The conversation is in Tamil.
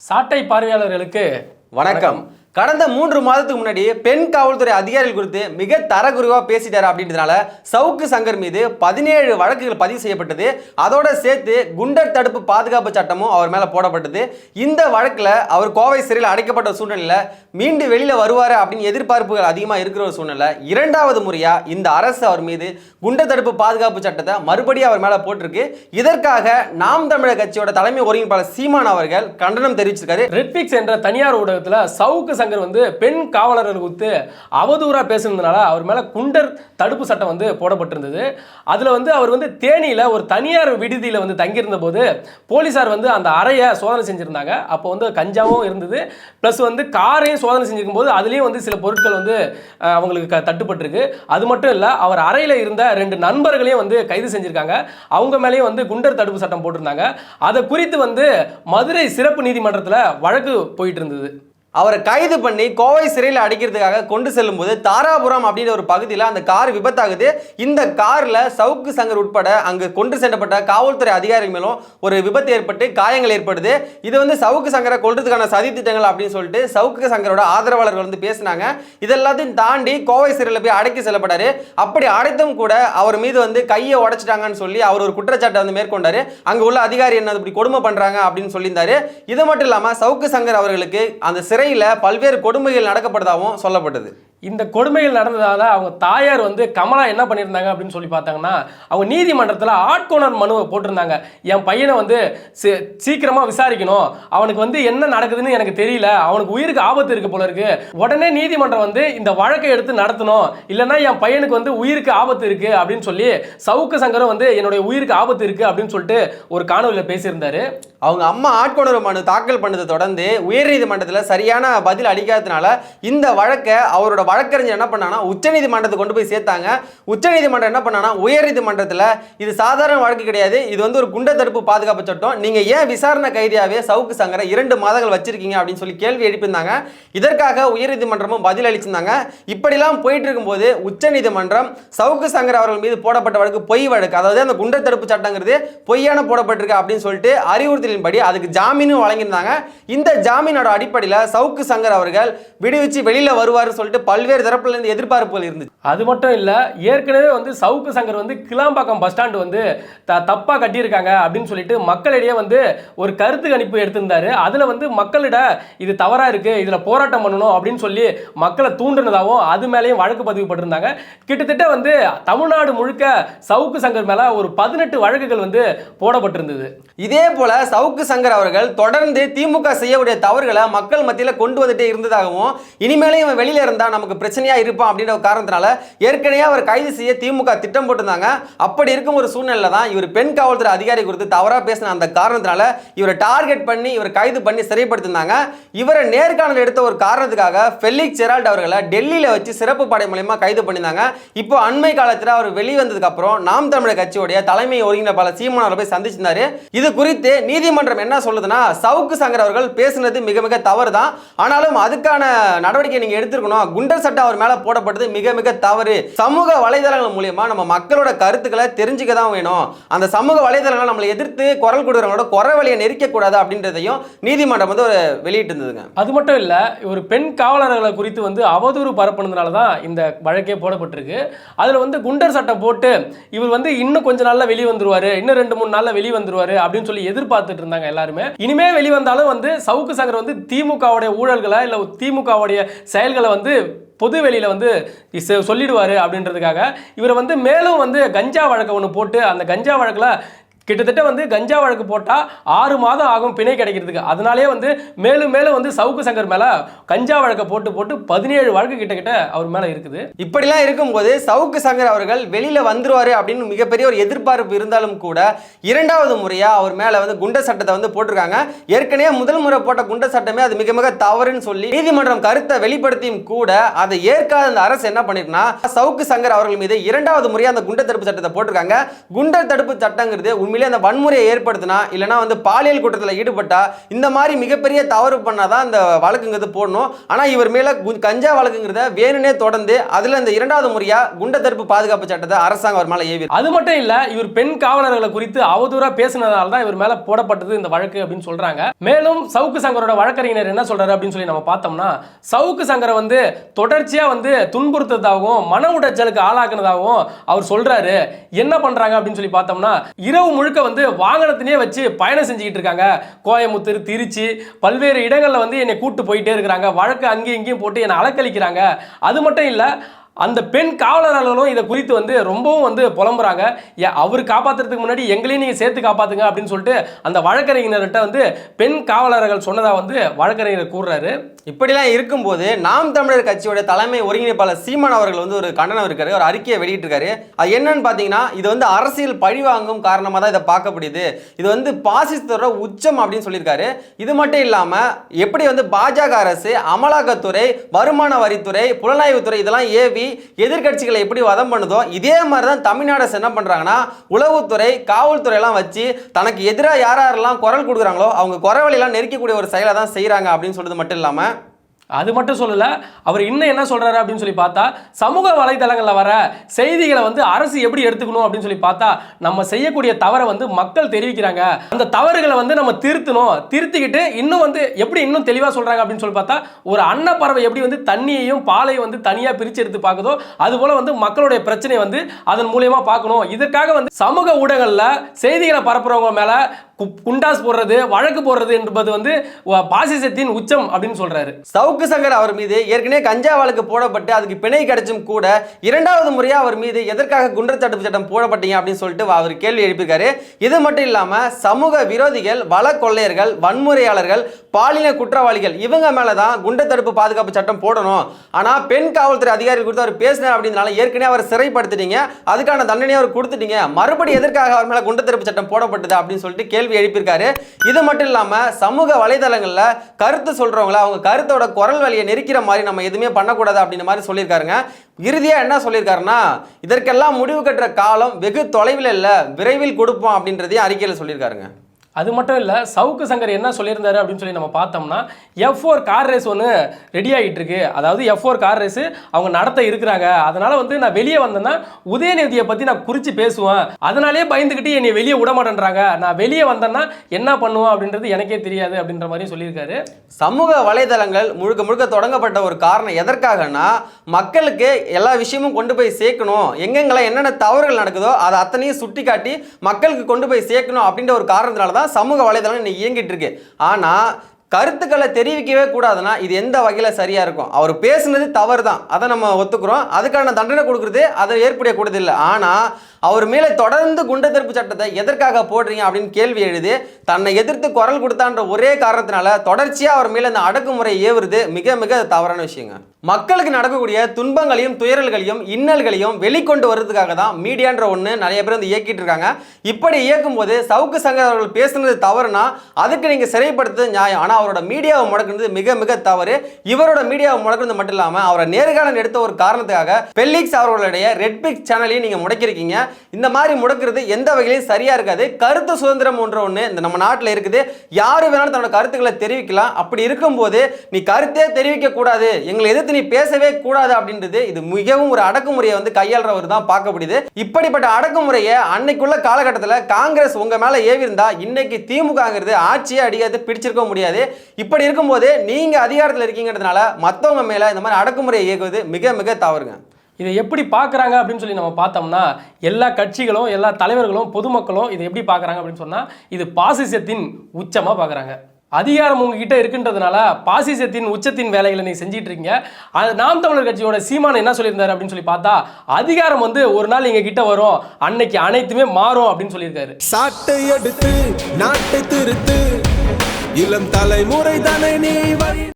சாட்டை பார்வையாளர்களுக்கு வணக்கம். கடந்த 3 மாதத்துக்கு முன்னாடி பெண் காவல்துறை அதிகாரிகள் குறித்து மிக தரக்குறைவா பேசிட்டாரு அப்படின்றதுனால சவுக்கு சங்கர் மீது 17 வழக்குகள் பதிவு செய்யப்பட்டது. அதோட சேர்த்து குண்டர் தடுப்பு பாதுகாப்பு சட்டமும் அவர் மேல போடப்பட்டது. இந்த வழக்குல அவர் கோவை சிறையில் அடைக்கப்பட்ட சூழ்நிலையில மீண்டும் வெளியில வருவாரு அப்படின்னு எதிர்பார்ப்புகள் அதிகமா இருக்கிற ஒரு சூழ்நிலை. இரண்டாவது முறையா இந்த அரசு அவர் மீது குண்டர் தடுப்பு பாதுகாப்பு சட்டத்தை மறுபடியும் அவர் மேல போட்டிருக்கு. இதற்காக நாம் தமிழர் கட்சியோட தலைமை ஒருங்கிணைப்பாளர் சீமான் அவர்கள் கண்டனம் தெரிவிச்சிருக்காரு. ரெட்பிக்ஸ் என்ற தனியார் ஊடகத்தில் சவுக்கு சங்கர் வந்து பெண் காவலர்கள் குறித்து அவதூறா பேசுனதுனால அவர் மேல குண்டர் தடுப்பு சட்டம் வந்து போடப்பட்டிருந்தது. அதுல வந்து அவர் வந்து தேனியில ஒரு தனியார் விடுதியில வந்து தங்கியிருந்த போது போலீசார் வந்து அந்த அறையை சோதனை செஞ்சிருந்தாங்க. அப்போ வந்து கஞ்சாவும் இருந்தது, பிளஸ் வந்து காரையும் சோதனை செஞ்சிருக்கும் போது அதுலேயும் வந்து சில பொருட்கள் வந்து அவங்களுக்கு தட்டுப்பட்டிருக்கு. அது மட்டும் இல்லை, அவர் அறையில் இருந்த 2 நண்பர்களையும் வந்து கைது செஞ்சிருக்காங்க. அவங்க மேலேயும் வந்து குண்டர் தடுப்பு சட்டம் போட்டிருந்தாங்க. அதை குறித்து வந்து மதுரை சிறப்பு நீதிமன்றத்தில் வழக்கு போயிட்டு இருந்தது. அவரை கைது பண்ணி கோவை சிறையில் அடைக்கிறதுக்காக கொண்டு செல்லும் போது தாராபுரம் அப்படின்ற ஒரு பகுதியில் அந்த கார் விபத்தாகுது. இந்த கார்ல சவுக்கு சங்கர் உட்பட அங்கு கொண்டு செல்லப்பட்ட காவல்துறை அதிகாரிகள் மேலும் ஒரு விபத்து ஏற்பட்டு காயங்கள் ஏற்படுது. இது வந்து சவுக்கு சங்கரை கொல்றதுக்கான சதி திட்டங்கள் அப்படின்னு சொல்லிட்டு சவுக்கு சங்கரோட ஆதரவாளர்கள் வந்து பேசினாங்க. இதெல்லாத்தையும் தாண்டி கோவை சிறையில் போய் அடைக்க செல்லப்பட்டாரு. அப்படி அடைத்தும் கூட அவர் மீது வந்து கையை உடைச்சிட்டாங்கன்னு சொல்லி அவர் ஒரு குற்றச்சாட்டை வந்து மேற்கொண்டாரு. அங்க உள்ள அதிகாரி என்ன இப்படி கொடுமை பண்றாங்க அப்படின்னு சொல்லியிருந்தாரு. இது மட்டும் இல்லாம சவுக்கு சங்கர் அவர்களுக்கு அந்த சிறை பல்வேறு கொடுமைகள் நடக்கப்படுதாகவும் சொல்லப்பட்டது. இந்த கொடுமைகள் நடந்ததால அவங்க தாயார் வந்து கமலா என்ன பண்ணியிருந்தாங்க அப்படின்னு சொல்லி பார்த்தாங்கன்னா, அவங்க நீதிமன்றத்தில் ஆட்கொணர் மனுவை போட்டிருந்தாங்க. என் பையனை வந்து சீக்கிரமாக விசாரிக்கணும், அவனுக்கு வந்து என்ன நடக்குதுன்னு எனக்கு தெரியல, அவனுக்கு உயிருக்கு ஆபத்து இருக்கு போல இருக்கு, உடனே நீதிமன்றம் வந்து இந்த வழக்கை எடுத்து நடத்தணும், இல்லைன்னா என் பையனுக்கு வந்து உயிருக்கு ஆபத்து இருக்கு அப்படின்னு சொல்லி சவுக்கு சங்கரும் வந்து என்னுடைய உயிருக்கு ஆபத்து இருக்கு அப்படின்னு சொல்லிட்டு ஒரு காணொலியில் பேசியிருந்தாரு. அவங்க அம்மா ஆட்கொணர் மனு தாக்கல் பண்ணதை தொடர்ந்து உயர்நீதிமன்றத்தில் சரியான பதில் அளிக்காததுனால இந்த வழக்கை அவரோட வழக்கறிஞர் என்ன பண்ணாங்கன்னா உச்சநீதிமன்றத்தை கொண்டு போய் சேர்த்தாங்க. உச்சநீதிமன்றம் என்ன பண்ணாங்கன்னா உயர்நீதிமன்றத்தில் இது சாதாரண வழக்கு கிடையாது, இது வந்து ஒரு குண்டர் தடுப்பு பாதுகாப்பு சட்டம், நீங்க ஏன் விசாரணை கைதியாவே சவுக்கு சங்கரை 2 மாதங்கள் வச்சிருக்கீங்க அப்படின்னு சொல்லி கேள்வி எழுப்பியிருந்தாங்க. இதற்காக உயர்நீதிமன்றமும் பதில் அளிச்சிருந்தாங்க. இப்படிலாம் போயிட்டு இருக்கும்போது உச்சநீதிமன்றம் சவுக்கு சங்கர் அவர்கள் மீது போடப்பட்ட வழக்கு பொய் வழக்கு, அதாவது அந்த குண்டர் தடுப்பு சட்டங்கிறது பொய்யான போடப்பட்டிருக்கு அப்படின்னு சொல்லிட்டு அறிவுறுத்தலின்படி அதுக்கு ஜாமீனும் வழங்கியிருந்தாங்க. இந்த ஜாமீனோட அடிப்படையில் சவுக்கு சங்கர் அவர்கள் விடுவிச்சு வெளியில வருவார் சொல்லிட்டு பல்வேறு தரப்புல இருந்து எதிர்பார்ப்புகள் இருந்துச்சு. அது மட்டும் இல்ல, ஏற்கனவே வந்து சவுக்கு சங்கர் வந்து கிளாம்பாக்கம் பஸ் ஸ்டாண்ட் வந்து தப்பா கட்டியிருக்காங்க அப்படின்னு சொல்லிட்டு மக்களிடையே வந்து ஒரு கருத்து கணிப்பு எடுத்திருந்தாரு. அதுல வந்து மக்களிட இது தவறா இருக்கு, இதுல போராட்டம் பண்ணணும் அப்படின்னு சொல்லி மக்களை தூண்டுனதாகவும் அது மேலேயும் வழக்கு பதிவு பட்டிருந்தாங்க. கிட்டத்தட்ட வந்து தமிழ்நாடு முழுக்க சவுக்கு சங்கர் மேல ஒரு 18 வழக்குகள் வந்து போடப்பட்டிருந்தது. இதே போல சவுக்கு சங்கர் அவர்கள் தொடர்ந்து திமுக செய்யக்கூடிய தவறுகளை மக்கள் மத்தியில கொண்டு வந்துட்டே இருந்ததாகவும் இனிமேலே இவன் வெளியில இருந்தா நமக்கு பிரச்சனையா இருப்பான் அப்படின்ற காரணத்தினால ஏற்கனவே அவர் கைது செய்ய திமுக திட்டம் போட்டிருந்தாங்க. அப்படி இருக்கும் ஒரு சூழ்நிலை தான் இவர் பெண் காவல்துறை அதிகாரி குறித்து தவறா பேசின அந்த காரணத்தினால இவரை டார்கெட் பண்ணி இவர் கைது பண்ணி சிறைப்படுத்தினாங்க. இவரை நேர்காணல் எடுத்த ஒரு காரணத்துக்காக ஃபெலிக்ஸ் ஜெரால்ட் அவர்களை டெல்லியில வச்சு சிறப்பு படை மூலமா கைது பண்ணினாங்க. இப்போ அண்மை காலத்தில் அவர் வெளிவந்ததுக்கு அப்புறம் நாம் தமிழர் கட்சியோடைய தலைமை ஒருங்கிணைப்பாளர் சீமான் அவரை போய் சந்திச்சிருந்தாரு. இது குறித்து நீதிமன்றம் என்ன சொல்லுதுன்னா, சவுக்கு சங்கர் அவர்கள் பேசினது மிக மிக தவறு தான், ஆனாலும் அதுக்கான நடவடிக்கை நீங்க எடுத்துக்கணும், குண்டர் சட்டம் அவர் மேல போடப்பட்டது மிக மிக தவறு, சமூக வலைதளங்கள் மூலமா நம்ம மக்களோட கருத்துக்களை தெரிஞ்சுக்க தான் வேணும், அந்த சமூக வலைதளங்கள் நம்மளை எதிர்த்து குரல் கொடுக்கிறவங்களோட குறவழியை நெரிக்க கூடாது அப்படின்றதையும் நீதிமன்றம் வந்து ஒரு வெளியிட்டு இருந்ததுங்க. அது மட்டும் இல்ல, ஒரு பெண் காவலர்களை குறித்து வந்து அவதூறு பரப்புனதுனால தான் இந்த வழக்கே போடப்பட்டிருக்கு. அதுல வந்து குண்டர் சட்டம் போட்டு இவர் வந்து இன்னும் கொஞ்ச நாள்ல வெளியே வந்துருவாரு, இன்னும் 2-3 நாள்ல வெளியே வந்துருவாரு அப்படின்னு சொல்லி எதிர்பார்த்துட்டு இருந்தாங்க எல்லாருமே. இனிமே வெளிவந்தாலும் வந்து சவுக்கு சங்கர் வந்து திமுகவுடைய ஊழல்களை இல்ல திமுகவுடைய செயல்களை வந்து பொது வெளியில வந்து சொல்லிடுவாரு அப்படின்றதுக்காக இவரை வந்து மேலும் வந்து கஞ்சா வழக்கு ஒன்று போட்டு அந்த கஞ்சா வழக்குல கிட்டத்தட்ட வந்து கஞ்சா வழக்கு போட்டால் 6 மாதம் ஆகும் பிணை கிடைக்கிறதுக்கு. அதனாலே வந்து மேலும் மேலும் வந்து சவுக்கு சங்கர் மேலே கஞ்சா வழக்கை போட்டு 17 வழக்கு கிட்ட அவர் மேலே இருக்குது. இப்படிலாம் இருக்கும்போது சவுக்கு சங்கர் அவர்கள் வெளியில வந்துருவாரு அப்படின்னு மிகப்பெரிய ஒரு எதிர்பார்ப்பு இருந்தாலும் கூட இரண்டாவது முறையா அவர் மேலே வந்து குண்டர் சட்டத்தை வந்து போட்டிருக்காங்க. ஏற்கனவே முதல் முறை போட்ட குண்டர் சட்டமே அது மிக மிக தவறுன்னு சொல்லி நீதிமன்றம் கருத்தை வெளிப்படுத்தியும் கூட அதை ஏற்காத அந்த அரசு என்ன பண்ணிருக்குன்னா, சவுக்கு சங்கர் அவர்கள் மீது இரண்டாவது முறையா அந்த குண்டர் தடுப்பு சட்டத்தை போட்டிருக்காங்க. குண்டர் தடுப்பு சட்டங்கிறது உண்மையிலே அந்த வன்முறையை ஏற்படுத்தினா இல்லைனா வந்து பாலியல் குற்றத்தில் ஈடுபட்டா இந்த மாதிரி மிகப்பெரிய தவறு பண்ணாதான் இந்த வழக்குங்கிறது போடணும். ஆனால் இவர் மேலே கஞ்சா வழக்குங்கிறத வேணுனே தொடர்ந்து அதில் இந்த 2வது முறையா குண்ட தடுப்பு பாதுகாப்பு சட்டத்தை அரசாங்கம் அவர் மேலே ஏவி. அது மட்டும் இல்ல, இவர் பெண் காவலர்களை குறித்து அவதூறா பேசினதால தான் இவர் மேல போடப்பட்டது இந்த வழக்கு அப்படின்னு சொல்றாங்க. மேலும் சவுக்கு சங்கரோட வழக்கறிஞர் என்ன சொல்றாரு அப்படின்னு சொல்லி நம்ம பார்த்தோம்னா, சவுக்கு சங்கரை வந்து தொடர்ச்சியா வந்து துன்புறுத்ததாகவும் மன உடைச்சலுக்கு ஆளாக்குனதாகவும் அவர் சொல்றாரு. என்ன பண்றாங்க அப்படின்னு சொல்லி பார்த்தோம்னா, இரவு முழுக்க வந்து வாகனத்திலே வச்சு பயணம் செஞ்சுக்கிட்டு இருக்காங்க. கோயமுத்தூர், திருச்சி, பல்வேறு இடங்கள்ல வந்து என்னை கூட்டு போயிட்டே இருக்கிறாங்க. வழக்கு அங்கேயும் இங்கேயும் போட்டு என்னை அலக்களிக்கிறாங்க. அது மட்டும் இல்ல, அந்த பெண் காவலர்களும் இதை குறித்து வந்து ரொம்பவும் வந்து புலம்புறாங்க. அவர் காப்பாற்றுறதுக்கு முன்னாடி எங்களையும் நீங்கள் சேர்த்து காப்பாற்றுங்க அப்படின்னு சொல்லிட்டு அந்த வழக்கறிஞர்கிட்ட வந்து பெண் காவலர்கள் சொன்னதா வந்து வழக்கறிஞர் கூறுறாரு. இப்படிலாம் இருக்கும்போது நாம் தமிழர் கட்சியோட தலைமை ஒருங்கிணைப்பாளர் சீமான் அவர்கள் வந்து ஒரு கண்டனம் இருக்காரு, ஒரு அறிக்கையை வெளியிட்டிருக்காரு. அது என்னன்னு பார்த்தீங்கன்னா, இது வந்து அரசியல் பழிவாங்கும் காரணமாக தான் இதை பார்க்கப்படுது. இது வந்து பாசிசத்தோட உச்சம் அப்படின்னு சொல்லியிருக்காரு. இது மட்டும் இல்லாமல் எப்படி வந்து பாஜக அரசு அமலாக்கத்துறை, வருமான வரித்துறை, புலனாய்வுத்துறை இதெல்லாம் ஏவி எதிர்கட்சிகளை எப்படி வதம் பண்ணுதோ இதே மாதிரி தான் தமிழ்நாடு அரசு என்ன பண்றாங்கன்னா, உளவுத்துறை, காவல்துறை எல்லாம் வச்சு தனக்கு எதிராக யாரெல்லாம் குரல் கொடுக்குறாங்களோ அவங்க குரவழியெல்லாம் நெருக்கக்கூடிய ஒரு செயலை தான் செய்யறாங்க அப்படின்னு சொல்றது மட்டும் இல்லாம, அது மட்டும் சொல்லல, அவர் இன்னும் என்ன சொல்றாரு அப்படின்னு சொல்லி பார்த்தா, சமூக வலைதளங்கள்ல வர செய்திகளை வந்து அரசு எப்படி எடுத்துக்கணும் அப்படின்னு சொல்லி பார்த்தா, நம்ம செய்யக்கூடிய தவறை வந்து மக்கள் தெரிவிக்கிறாங்க. அந்த தவறுகளை வந்து நம்ம திருத்தணும். திருத்திக்கிட்டு இன்னும் வந்து எப்படி இன்னும் தெளிவா சொல்றாங்க அப்படின்னு சொல்லி பார்த்தா, ஒரு அன்னப்பறவை எப்படி வந்து தண்ணியையும் பாலையும் வந்து தனியா பிரிச்சு எடுத்து பார்க்குதோ அது போல வந்து மக்களுடைய பிரச்சனை வந்து அதன் மூலியமா பார்க்கணும். இதற்காக வந்து சமூக ஊடகங்கள்ல செய்திகளை பரப்புறவங்க மேல குண்டாஸ் போடுறது, வழக்கு போடுறது என்பது வந்து பாசிசத்தின் உச்சம் அப்படின்னு சொல்றாரு. சவுக்கு சங்கர் அவர் மீது ஏற்கனவே கஞ்சா வழக்கு போடப்பட்டு அதுக்கு பிணை கிடைச்சும் கூட 2வது முறையா அவர் மீது எதற்காக குண்டர் தடுப்பு சட்டம் போடப்பட்டீங்க அப்படின்னு சொல்லிட்டு அவர் கேள்வி எழுப்பியிருக்காரு. இது மட்டும் இல்லாம சமூக விரோதிகள், வள கொள்ளையர்கள், வன்முறையாளர்கள், பாலின குற்றவாளிகள் இவங்க மேலதான் குண்டர் தடுப்பு பாதுகாப்பு சட்டம் போடணும். ஆனா பெண் காவல்துறை அதிகாரிகள் குறித்து அவர் பேசினார் அப்படின்னால ஏற்கனவே அவர் சிறைப்படுத்திட்டீங்க, அதுக்கான தண்டனையை அவர் கொடுத்துட்டீங்க, மறுபடியும் எதற்காக அவர் மேல குண்டர் தடுப்பு சட்டம் போடப்பட்டது அப்படின்னு சொல்லிட்டு கேள்வி எழுப்பியிருக்காரு. இது மட்டும் இல்லாம சமூக வலைதளங்கள்ல கருத்து சொல்றவங்கள அவங்க கருத்தோட குரல் வழியை நெருக்கிற மாதிரி நம்ம எதுவுமே பண்ணக்கூடாது அப்படின்ற மாதிரி சொல்லியிருக்காருங்க. இறுதியா என்ன சொல்லியிருக்காருன்னா, இதற்கெல்லாம் முடிவு கட்டுற காலம் வெகு தொலைவில் இல்ல, விரைவில் கொடுப்போம் அப்படின்றதையும் அறிக்கையில் சொல்லியிருக்காருங்க. அது மட்டும் இல்லை, சவுக்கு சங்கர் என்ன சொல்லியிருந்தாரு அப்படின்னு சொல்லி நம்ம பார்த்தோம்னா, F4 கார் ரேஸ் ஒன்று ரெடி ஆகிட்டு இருக்கு. அதாவது F4 கார் ரேஸு அவங்க நடத்த இருக்கிறாங்க. அதனால வந்து நான் வெளியே வந்தேன்னா உதயநிதியை பற்றி நான் குறித்து பேசுவேன், அதனாலே பயந்துக்கிட்டு என்னை வெளியே விட மாட்டேன்றாங்க, நான் வெளியே வந்தேன்னா என்ன பண்ணுவேன் அப்படின்றது எனக்கே தெரியாது அப்படின்ற மாதிரி சொல்லியிருக்காரு. சமூக வலைதளங்கள் முழுக்க முழுக்க தொடங்கப்பட்ட ஒரு காரணம் எதற்காகனா, மக்களுக்கு எல்லா விஷயமும் கொண்டு போய் சேர்க்கணும், எங்கெங்கெல்லாம் என்னென்ன தவறுகள் நடக்குதோ அதை அத்தனையும் சுட்டி காட்டி மக்களுக்கு கொண்டு போய் சேர்க்கணும் அப்படின்ற ஒரு காரணத்தினால தான் சமூக வலைதளம் இன்னைக்கு இயங்கிட்டு இருக்கு. ஆனா கருத்துக்களை தெரிவிக்கவே கூடாதுன்னா இது எந்த வகையில் சரியா இருக்கும்? அவர் பேசுனது தவறு தான், அதை நம்ம ஒத்துக்கிறோம், அதுக்கான தண்டனை கொடுக்குறது அதை ஏற்புடையக்கூடது இல்லை. ஆனால் அவர் மேலே தொடர்ந்து குண்டர் தடுப்பு சட்டத்தை எதற்காக போடுறீங்க அப்படின்னு கேள்வி எழுதி தன்னை எதிர்த்து குரல் கொடுத்தான்ற ஒரே காரணத்தினால தொடர்ச்சியாக அவர் மேலே இந்த அடக்குமுறை ஏவுறது மிக மிக தவறான விஷயங்க. மக்களுக்கு நடக்கக்கூடிய துன்பங்களையும் துயரல்களையும் இன்னல்களையும் வெளிக்கொண்டு வர்றதுக்காக தான் மீடியான்ற ஒன்று நிறைய பேர் வந்து இயக்கிட்டு இருக்காங்க. இப்படி இயக்கும் போது சவுக்கு சங்கர் அவர்கள் பேசுனது தவறுனா அதுக்கு நீங்கள் சிறைப்படுத்துறது நியாயம். ஆனால் அவரோட மீடியாவை முடக்குறது மிக மிக தவறு. இவரோட மீடியாவை முடக்குறது மட்டும் இல்லாமல் அவரை நேர்காணல் எடுத்த ஒரு காரணத்துக்காக பெல்லிக்ஸ் அவர்களுடைய ரெட் பிக் சேனலையும் நீங்கள் முடக்கிருக்கீங்க. இந்த மாதிரி முடக்கிறது எந்த வகையிலையும் சரியா இருக்காது. கருத்து சுதந்திரம் ஒன்று இந்த நம்ம நாட்டில் இருக்குது. யாரு வேணாலும் தன்னோட கருத்துக்களை தெரிவிக்கலாம். அப்படி இருக்கும்போது நீ கருத்தே தெரிவிக்க கூடாது, எங்களை எதிர்த்து நீ பேசவே கூடாது அப்படின்றது இது மிகவும் ஒரு அடக்குமுறையை வந்து கையாளுறவர் தான் பார்க்கப்படுது. இப்படிப்பட்ட அடக்குமுறையை அன்னைக்குள்ள காலகட்டத்தில் காங்கிரஸ் உங்க மேல ஏவி இருந்தா இன்னைக்கு திமுகங்கிறது ஆட்சியே அடிக்காது, பிடிச்சிருக்க முடியாது. இப்படி இருக்கும்போது நீங்க அதிகாரத்தில் இருக்கீங்கிறதுனால மற்றவங்க மேல இந்த மாதிரி அடக்குமுறையை இயக்குவது மிக மிக தவறுங்க. இதை எப்படி பார்க்குறாங்க அப்படின்னு சொல்லி நம்ம பார்த்தோம்னா, எல்லா கட்சிகளும் எல்லா தலைவர்களும் பொதுமக்களும் இதை எப்படி பார்க்குறாங்க அப்படின்னு சொன்னால், இது பாசிசத்தின் உச்சமாக பார்க்குறாங்க. அதிகாரம் உங்ககிட்ட இருக்குன்றதுனால பாசிசத்தின் உச்சத்தின் வேலைகளை நீ செஞ்சிட்டு இருக்கீங்க. அது நாம் தமிழர் கட்சியோட சீமான் என்ன சொல்லியிருந்தாரு அப்படின்னு சொல்லி பார்த்தா, அதிகாரம் வந்து ஒரு நாள் எங்க கிட்ட வரும், அன்னைக்கு அனைத்துமே மாறும் அப்படின்னு சொல்லியிருக்காரு. சாட்டை எடுத்து நாட்டை திருத்து, இளம் தலைமுறை தானே நீ